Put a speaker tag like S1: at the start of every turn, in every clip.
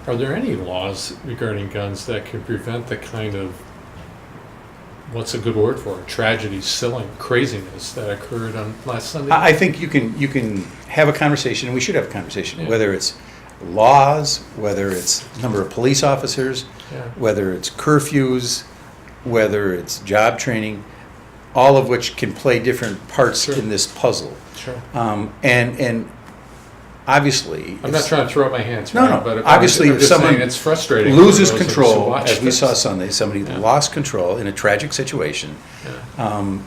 S1: Are there any laws regarding guns that could prevent the kind of, what's a good word for it, tragedy, craziness that occurred on last Sunday?
S2: I think you can have a conversation, and we should have a conversation,
S1: Yeah.
S2: whether it's laws, whether it's number of police officers,
S1: Yeah.
S2: whether it's curfews, whether it's job training, all of which can play different parts
S1: Sure.
S2: in this puzzle.
S1: Sure.
S2: And obviously,
S1: I'm not trying to throw up my hands.
S2: No,
S1: right,
S2: no.
S1: But
S2: Obviously,
S1: I'm
S2: if
S1: just
S2: someone
S1: saying it's frustrating. for
S2: loses
S1: those of us who
S2: control,
S1: watch
S2: as we
S1: this.
S2: saw Sunday, somebody
S1: Yeah.
S2: lost control in a tragic situation,
S1: Yeah.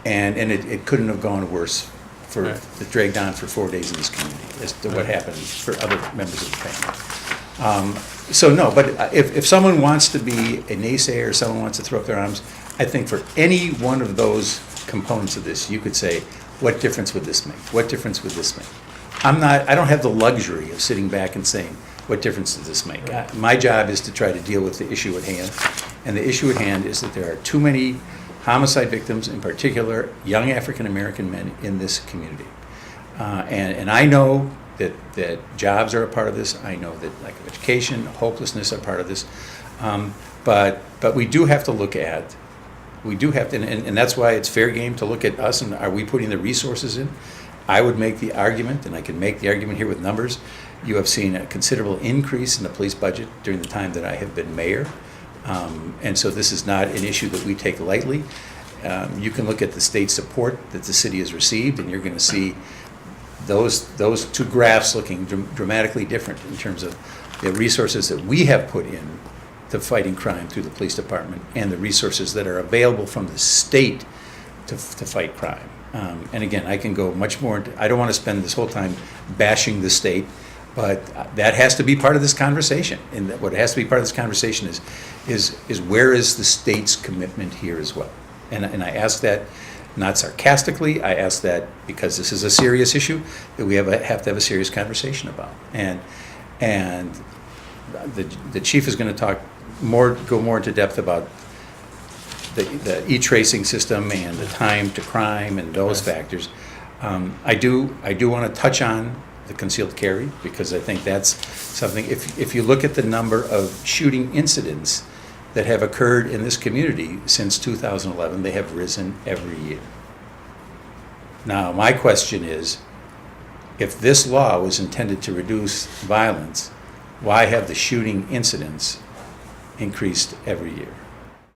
S2: and it couldn't have gone worse for
S1: Right.
S2: it dragged on for 4 days in this community as to what
S1: Right.
S2: happened for other members of the family. So no, but if someone wants to be a naysayer, someone wants to throw up their arms, I think for any one of those components of this, you could say, what difference would this make? What difference would this make? I don't have the luxury of sitting back and saying, what difference does this make?
S1: Right.
S2: My job is to try to deal with the issue at hand. And the issue at hand is that there are too many homicide victims, in particular, young African-American men in this community. And I know that jobs are a part of this. I know that lack of education, hopelessness are part of this. But we do have to look at, and that's why it's fair game to look at us and are we putting the resources in? I would make the argument, and I can make the argument here with numbers, you have seen a considerable increase in the police budget during the time that I have been mayor. And so this is not an issue that we take lightly. You can look at the state support that the city has received, and you're going to see those two graphs looking dramatically different in terms of the resources that we have put in to fighting crime through the police department and the resources that are available from the state to fight crime. And again, I can go much more into, I don't want to spend this whole time bashing the state, but that has to be part of this conversation. And what has to be part of this conversation is where is the state's commitment here as well? And I ask that not sarcastically, I ask that because this is a serious issue that we have to have a serious conversation about. And the chief is going to go more into depth about the e-tracing system and the time to crime and those factors. I do want to touch on the concealed carry because I think that's something, if you look at the number of shooting incidents that have occurred in this community since 2011, they have risen every year. Now, my question is, if this law was intended to reduce violence, why have the shooting incidents increased every year?